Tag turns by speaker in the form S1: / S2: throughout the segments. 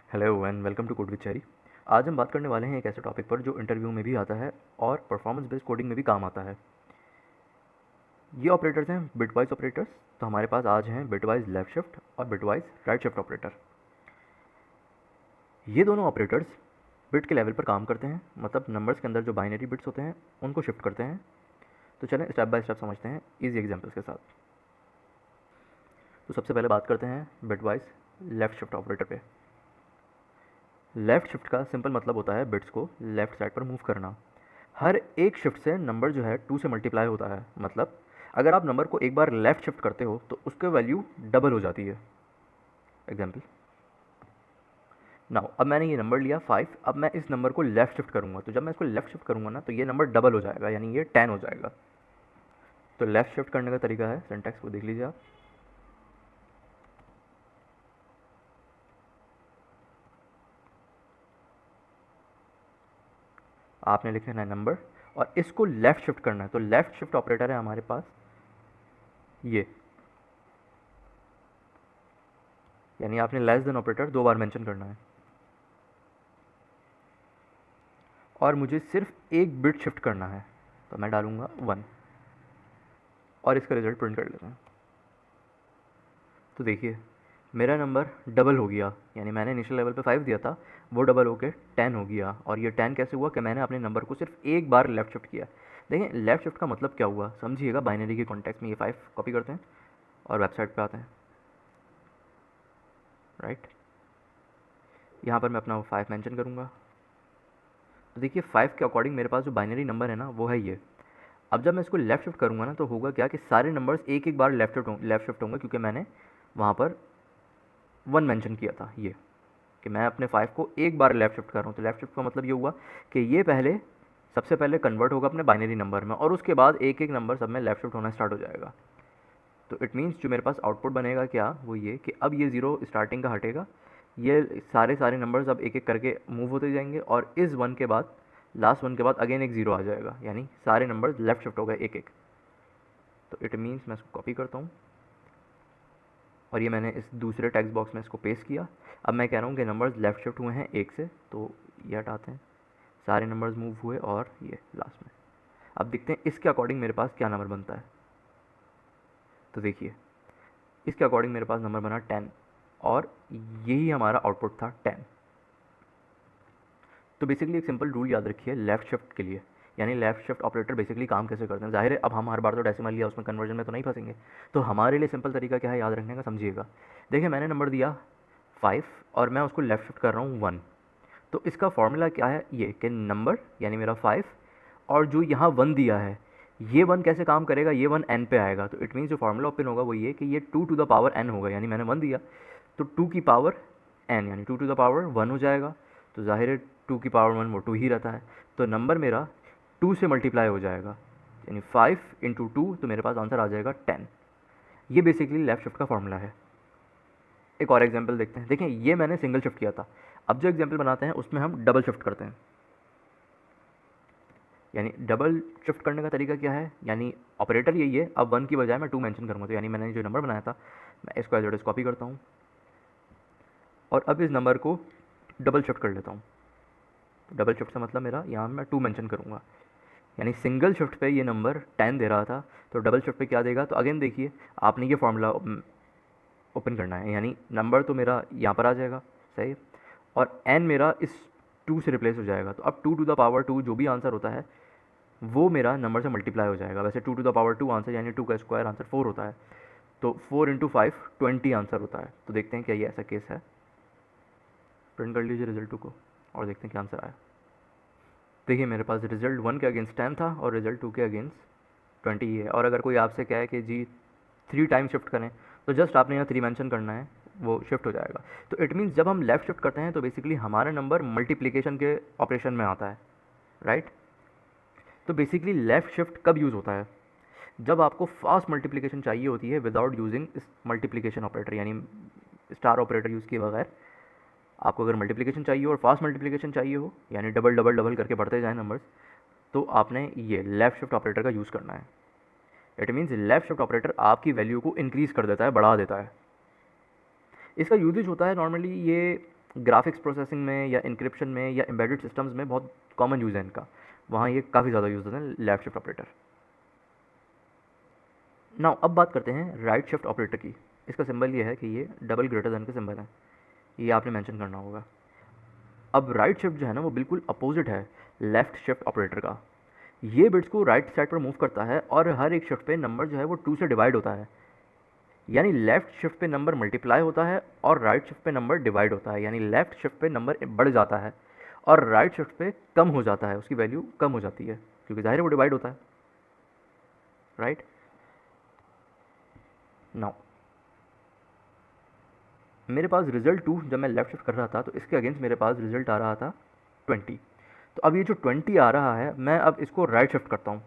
S1: Hello and welcome to code with Cherry. आज हम बात करने वाले हैं एक ऐसे टॉपिक पर जो इंटरव्यू में भी आता है और परफॉर्मेंस बेस्ड कोडिंग में भी काम आता है। ये ऑपरेटर्स हैं बिटवाइज ऑपरेटर्स। तो हमारे पास आज हैं बिटवाइज लेफ्ट शिफ्ट और बिटवाइज राइट शिफ्ट ऑपरेटर। ये दोनों ऑपरेटर्स बिट के लेवल पर काम करते हैं, मतलब नंबर्स के अंदर जो बाइनरी बिट्स होते हैं उनको शिफ्ट करते हैं। तो चलें स्टेप बाय स्टेप समझते हैं ईजी एग्जाम्पल्स के साथ। तो सबसे पहले बात करते हैं बिटवाइज लेफ्ट शिफ्ट ऑपरेटर पे। लेफ़्ट शिफ्ट का सिंपल मतलब होता है बिट्स को लेफ़्ट साइड पर मूव करना। हर एक शिफ्ट से नंबर जो है 2 से मल्टीप्लाई होता है। मतलब अगर आप नंबर को एक बार लेफ़्ट शिफ्ट करते हो तो उसकी वैल्यू डबल हो जाती है। एग्जाम्पल, नाउ अब मैंने ये नंबर लिया 5, अब मैं इस नंबर को लेफ़्ट शिफ्ट करूँगा। तो जब मैं इसको लेफ़्ट शिफ्ट करूँगा ना तो ये नंबर डबल हो जाएगा, यानी ये 10 हो जाएगा। तो लेफ़्ट शिफ्ट करने का तरीका है, सिंटैक्स को देख लीजिए आप। आपने लिखना है नंबर और इसको लेफ़्ट शिफ्ट करना है। तो लेफ़्ट शिफ्ट ऑपरेटर है हमारे पास ये, यानी आपने लेस देन ऑपरेटर 2 बार मेंशन करना है और मुझे सिर्फ एक बिट शिफ्ट करना है। तो मैं डालूंगा 1 और इसका रिजल्ट प्रिंट कर लेते हैं। तो देखिए मेरा नंबर डबल हो गया, यानी मैंने इनिशियल लेवल पे 5 दिया था, वो डबल होके 10 हो गया। और ये 10 कैसे हुआ कि मैंने अपने नंबर को सिर्फ एक बार लेफ्ट शिफ्ट किया। देखिए लेफ्ट शिफ्ट का मतलब क्या हुआ समझिएगा। बाइनरी के कॉन्टेक्स्ट में ये 5 कॉपी करते हैं और वेबसाइट पे आते हैं, राइट। यहाँ पर मैं अपना 5 मेंशन करूँगा। तो देखिए 5 के अकॉर्डिंग मेरे पास जो बाइनरी नंबर है ना वो है ये। अब जब मैं इसको लेफ्ट शिफ्ट करूँगा ना तो होगा क्या कि सारे नंबर्स एक एक बार लेफ्ट शिफ्ट होंगे, क्योंकि मैंने वहाँ पर 1 मेंशन किया था ये, कि मैं अपने 5 को एक बार लेफ्ट शिफ्ट कर रहा हूँ। तो लेफ्ट शिफ्ट का मतलब ये हुआ कि ये सबसे पहले कन्वर्ट होगा अपने बाइनरी नंबर में और उसके बाद एक एक नंबर सब में लेफ्ट शिफ्ट होना स्टार्ट हो जाएगा। तो इट मीन्स जो मेरे पास आउटपुट बनेगा क्या, वो ये कि अब ये 0 स्टार्टिंग का हटेगा, ये सारे सारे नंबर्स अब एक एक करके मूव होते जाएंगे और इस 1 के बाद लास्ट 1 के बाद अगेन एक 0 आ जाएगा, यानी सारे नंबर्स लेफ्ट शिफ्ट हो गए एक एक। तो इट मीन्स मैं इसको कॉपी करता हूँ और ये मैंने इस दूसरे टेक्स्ट बॉक्स में इसको पेस्ट किया। अब मैं कह रहा हूँ कि नंबर्स लेफ्ट शिफ्ट हुए हैं एक से, तो ये हटाते हैं, सारे नंबर्स मूव हुए और ये लास्ट में। अब देखते हैं इसके अकॉर्डिंग मेरे पास क्या नंबर बनता है। तो देखिए इसके अकॉर्डिंग मेरे पास नंबर बना 10 और यही हमारा आउटपुट था 10। तो बेसिकली एक सिंपल रूल याद रखिए लेफ्ट शिफ्ट के लिए, यानी लेफ्ट शिफ्ट ऑपरेटर बेसिकली काम कैसे करते हैं। जाहिर है अब हम हर बार तो डेसिमल लिया उसमें कन्वर्जन में तो नहीं फंसेंगे। तो हमारे लिए सिंपल तरीका क्या है याद रखने का, समझिएगा। देखिए मैंने नंबर दिया 5 और मैं उसको लेफ्ट शिफ्ट कर रहा हूँ 1। तो इसका फॉर्मूला क्या है ये कि नंबर यानी मेरा 5 और जो यहाँ 1 दिया है ये 1 कैसे काम करेगा, ये 1 n पे आएगा। तो इट मीन्स जो फॉर्मूला ओपन होगा वो ये कि ये 2 टू द पावर n होगा, यानी मैंने 1 दिया तो 2 की पावर n यानी 2 टू द पावर 1 हो जाएगा। तो जाहिर है 2 की पावर 1 वो 2 ही रहता है, तो नंबर मेरा 2 से मल्टीप्लाई हो जाएगा, यानी 5 इंटू 2, तो मेरे पास आंसर आ जाएगा 10। ये बेसिकली लेफ्ट शिफ्ट का फॉर्मूला है। एक और एग्जाम्पल देखते हैं। देखें ये मैंने सिंगल शिफ्ट किया था, अब जो एग्जाम्पल बनाते हैं उसमें हम डबल शिफ्ट करते हैं। यानी डबल शिफ्ट करने का तरीका क्या है, यानी ऑपरेटर यही है, अब 1 की बजाय मैं 2 मेंशन करूँगा। तो यानी मैंने जो नंबर बनाया था मैं इसको एज इट इज़ कॉपी करता हूँ और अब इस नंबर को डबल शिफ्ट कर लेता हूँ। डबल शिफ्ट का मतलब मेरा यहाँ मैं 2 मेंशन करूँगा, यानी सिंगल शिफ्ट पे ये नंबर 10 दे रहा था, तो डबल शिफ्ट पे क्या देगा। तो अगेन देखिए आपने ये फार्मूला ओपन करना है, यानी नंबर तो मेरा यहाँ पर आ जाएगा, सही, और n मेरा इस 2 से रिप्लेस हो जाएगा। तो अब 2 टू द पावर 2 जो भी आंसर होता है वो मेरा नंबर से मल्टीप्लाई हो जाएगा। वैसे 2 टू द पावर 2 आंसर यानी 2 का स्क्वायर आंसर 4 होता है, तो 4 इंटू 5 20 आंसर होता है। तो देखते हैं क्या ये ऐसा केस है। प्रिंट कर लीजिए रिजल्ट 2 को और देखते हैं क्या आंसर आया। देखिए मेरे पास रिजल्ट 1 के अगेंस्ट 10 था और रिजल्ट 2 के अगेंस्ट 20 ही है। और अगर कोई आपसे कहे कि जी 3 टाइम शिफ्ट करें तो जस्ट आपने यहाँ 3 मेंशन करना है, वो शिफ्ट हो जाएगा। तो इट मीन्स जब हम लेफ्ट शिफ्ट करते हैं तो बेसिकली हमारा नंबर मल्टीप्लिकेशन के ऑपरेशन में आता है, राइट। तो बेसिकली लेफ़्ट शिफ्ट कब यूज़ होता है, जब आपको फास्ट मल्टीप्लिकेशन चाहिए होती है विदाउट यूजिंग इस मल्टीप्लिकेशन ऑपरेटर, यानी स्टार ऑपरेटर यूज़ किए बगैर। आपको अगर मल्टीप्लिकेशन चाहिए और फास्ट मल्टीप्लिकेशन चाहिए हो, यानी डबल डबल डबल करके बढ़ते जाए नंबर्स, तो आपने ये लेफ़्ट शिफ्ट ऑपरेटर का यूज़ करना है। It means left shift operator आपकी वैल्यू को इंक्रीज़ कर देता है, बढ़ा देता है। इसका यूजेज होता है नॉर्मली ये ग्राफिक्स प्रोसेसिंग में या इंक्रिप्शन में या एम्बेडेड सिस्टम्स में बहुत कॉमन यूज़ है इनका, वहाँ ये काफ़ी ज़्यादा यूज़ होता है लेफ्ट शिफ्ट ऑपरेटर। नाउ अब बात करते हैं राइट शिफ्ट ऑपरेटर की। इसका सिंबल ये है कि ये डबल ग्रेटर देन का सिंबल है, ये आपने मेंशन करना होगा। अब राइट शिफ्ट जो है ना वो बिल्कुल अपोजिट है लेफ्ट शिफ्ट ऑपरेटर का। ये बिट्स को राइट साइड पर मूव करता है और हर एक शिफ्ट पे नंबर जो है वो 2 से डिवाइड होता है, यानी लेफ्ट शिफ्ट पे नंबर मल्टीप्लाई होता है और राइट शिफ्ट पे नंबर डिवाइड होता है, यानी लेफ्ट शिफ्ट पे नंबर बढ़ जाता है और राइट शिफ्ट पे कम हो जाता है, उसकी वैल्यू कम हो जाती है क्योंकि जाहिर है वो डिवाइड होता है, राइट। नाउ मेरे पास रिजल्ट 2 जब मैं लेफ्ट शिफ्ट कर रहा था तो इसके अगेंस्ट मेरे पास रिजल्ट आ रहा था 20। तो अब ये जो 20 आ रहा है मैं अब इसको राइट शिफ्ट करता हूँ।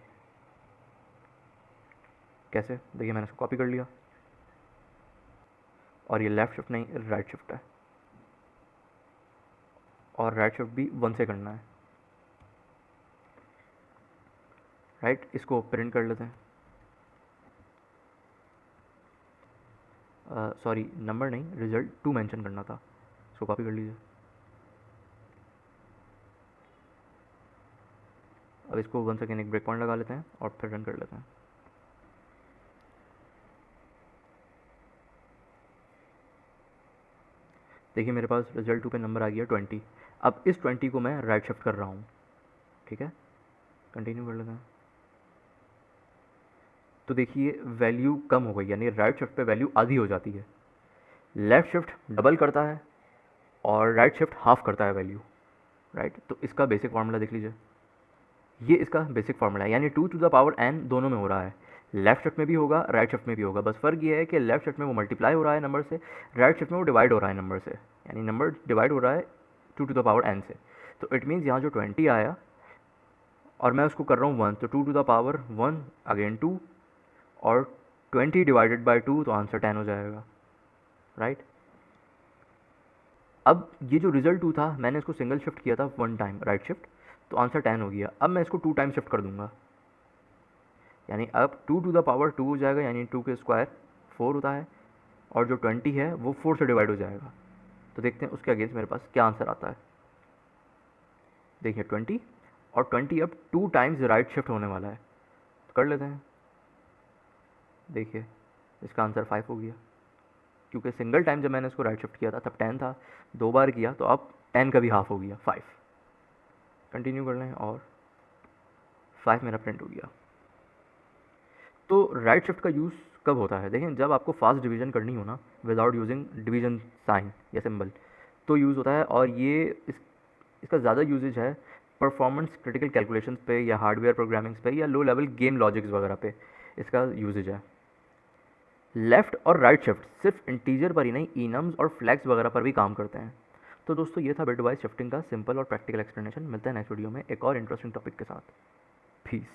S1: कैसे? देखिए मैंने इसको कॉपी कर लिया और ये लेफ्ट शिफ्ट नहीं राइट शिफ्ट है, और राइट शिफ्ट भी 1 से करना है, राइट। इसको प्रिंट कर लेते हैं, सॉरी नंबर नहीं रिजल्ट 2 मेंशन करना था, इसको कॉपी कर लीजिए। अब इसको 1 सेकेंड एक ब्रेक पॉइंट लगा लेते हैं और फिर रन कर लेते हैं। देखिए मेरे पास रिजल्ट 2 पे नंबर आ गया 20। अब इस 20 को मैं राइट शिफ्ट कर रहा हूँ, ठीक है, कंटिन्यू कर लेते हैं। तो देखिए वैल्यू कम हो गई, यानी राइट शिफ्ट पे वैल्यू आधी हो जाती है। लेफ्ट शिफ्ट डबल करता है और राइट शिफ्ट हाफ करता है वैल्यू, राइट। तो इसका बेसिक फार्मूला देख लीजिए, ये इसका बेसिक फार्मूला है, यानी 2 टू द पावर n दोनों में हो रहा है, लेफ्ट शिफ्ट में भी होगा राइट शिफ्ट में भी होगा। बस फ़र्क ये है कि लेफ्ट शिफ्ट में वो मल्टीप्लाई हो रहा है नंबर से, राइट शिफ्ट में वो डिवाइड हो रहा है नंबर से, यानी नंबर डिवाइड हो रहा है 2 टू द पावर n से। तो इट मीन्स यहाँ जो 20 आया और मैं उसको कर रहा हूँ 1, तो 2 टू द पावर 1 अगेन 2 और 20 डिवाइडेड बाई 2, तो आंसर 10 हो जाएगा, राइट। अब ये जो रिजल्ट 2 था मैंने इसको सिंगल शिफ्ट किया था 1 टाइम राइट शिफ्ट, तो आंसर 10 हो गया। अब मैं इसको 2 टाइम शिफ्ट कर दूंगा, यानी अब 2 टू द पावर 2 हो जाएगा, यानी 2 के स्क्वायर 4 होता है, और जो 20 है वो 4 से डिवाइड हो जाएगा। तो देखते हैं उसके अगेंस्ट मेरे पास क्या आंसर आता है। देखिए 20 और 20 अब 2 टाइम्स राइट शिफ्ट होने वाला है, तो कर लेते हैं। देखिए इसका आंसर 5 हो गया, क्योंकि सिंगल टाइम जब मैंने इसको राइट शिफ्ट किया था तब 10 था, 2 बार किया तो अब 10 का भी हाफ हो गया 5। कंटिन्यू कर लें और 5 मेरा प्रिंट हो गया। तो राइट शिफ्ट का यूज़ कब होता है? देखें जब आपको फास्ट डिवीजन करनी हो ना विदाउट यूजिंग डिवीजन साइन या सिंबल, तो यूज़ होता है। और ये इसका ज़्यादा यूजेज है परफॉर्मेंस क्रिटिकल कैलकुलेशंस पे या हार्डवेयर प्रोग्रामिंग्स पे या लो लेवल गेम लॉजिक्स वगैरह पे इसका यूजेज है। लेफ़्ट और राइट शिफ्ट सिर्फ इंटीजर पर ही नहीं, इनम्स और फ्लैग्स वगैरह पर भी काम करते हैं। तो दोस्तों ये था बिट वाइज शिफ्टिंग का सिंपल और प्रैक्टिकल एक्सप्लेनेशन। मिलता है नेक्स्ट वीडियो में एक और इंटरेस्टिंग टॉपिक के साथ। पीस।